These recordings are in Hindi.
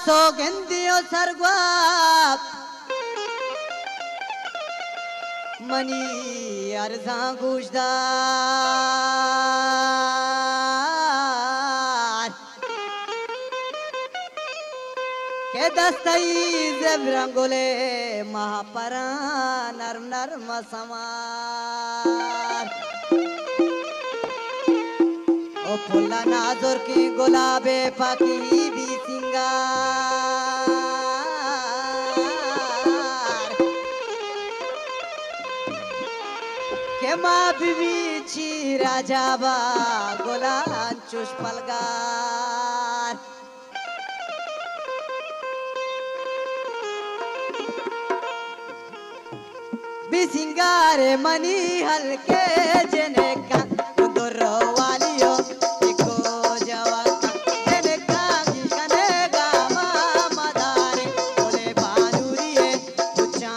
सौगंधियों सरग्वाप मनी अर्जा गुजदार के दस्तई जेबरंगोले महापरा नरम नरम समार ओ फुल्ला नाजुर की गुलाबे पाकी भी सिंगार के माँ बीबी ची राजाबा गोलान चुष पलगार भी सिंगारे मनी हल्के जने का दुर्रो वालियो इको जवाका जने का जिसने गामा मदारे बोले बालूरिये कुचा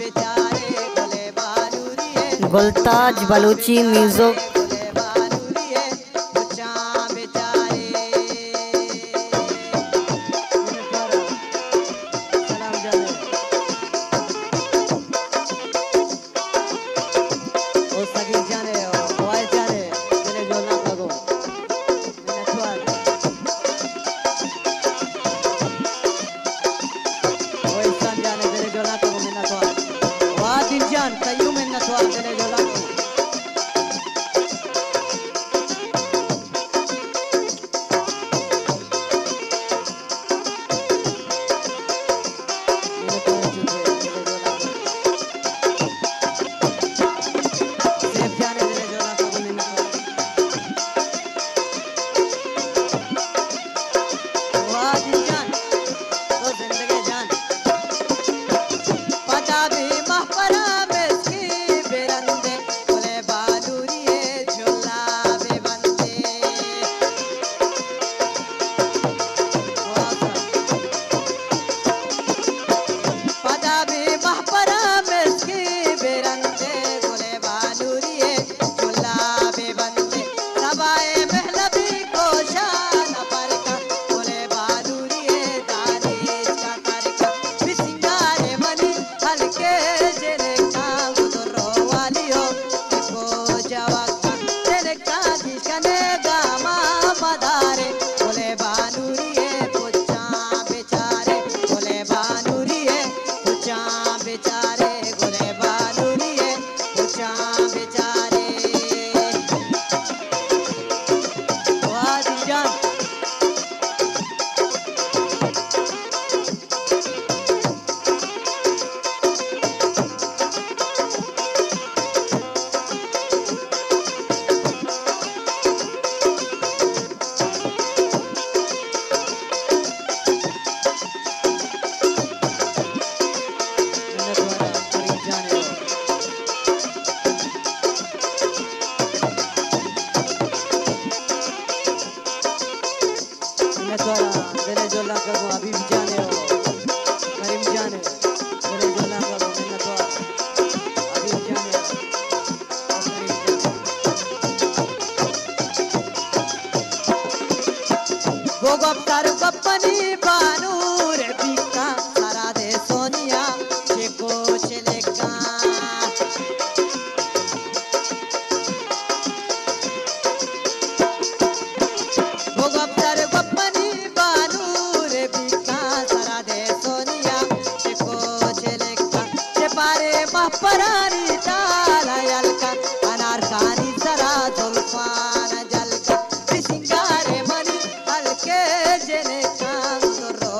बेचारे बोले बालूरिये गुलताज बलूची म्यूजिक बोले बालूरिये कुचा बेचारे सलाम जाने ओ सगी जाने ओ वाई जाने तेरे जो ना लगो मैंने थोड़ा ओ इंसान जाने तेरे जो ना लगो मैंने थोड़ा वाह दिन जान तयू मैंने थोड़ा तेरे जो ना लगो मैंने थोड़ा चुपे तेरे जो ना लगो सेफ जाने तेरे जो ना लगो मैंने थोड़ा वाह दिन जान तो जिंदगी जान पता भी महपरा में इसकी बेरंदे बोले बालूरिये झोला बे बंदे पता भी महपरा में इसकी बेरंदे बोले बालूरिये झोला बे बंदे सबाए महलबी को शान पर का बोले बालूरिये दानिश का कर का भी सिंगारे मनी हल्के जने का गुदरो वालियो को जवाका जने का जिसने गामा मदारे बोले बालूरिये कुचा बेचारे बोले बालूरिये कुचा बेचारे बोले बालूरिये कुचा बेचारे वाह जान मैंने तुम्हारा करीब जाने हो मैंने तुम्हारा तेरे जो ना करूँ अभी भी जाने हो करीब जाने तेरे जो ना करूँ मैंने तुम्हारा अभी भी जाने हो और करीब जाने गोगप्तार गप्पनी बानूर बिका सारा दे सोनिया चेको चलेगा गोगप्तार गप्पनी बानूर बिका सारा दे सोनिया चेको चलेगा चेपारे महपरानी ताला यलका अनारकानी जरा जुल्फान जलका भी सिंगारे मनी हल्के जने का दुर्रो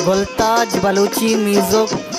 गुलताज बलूची म्यूजिक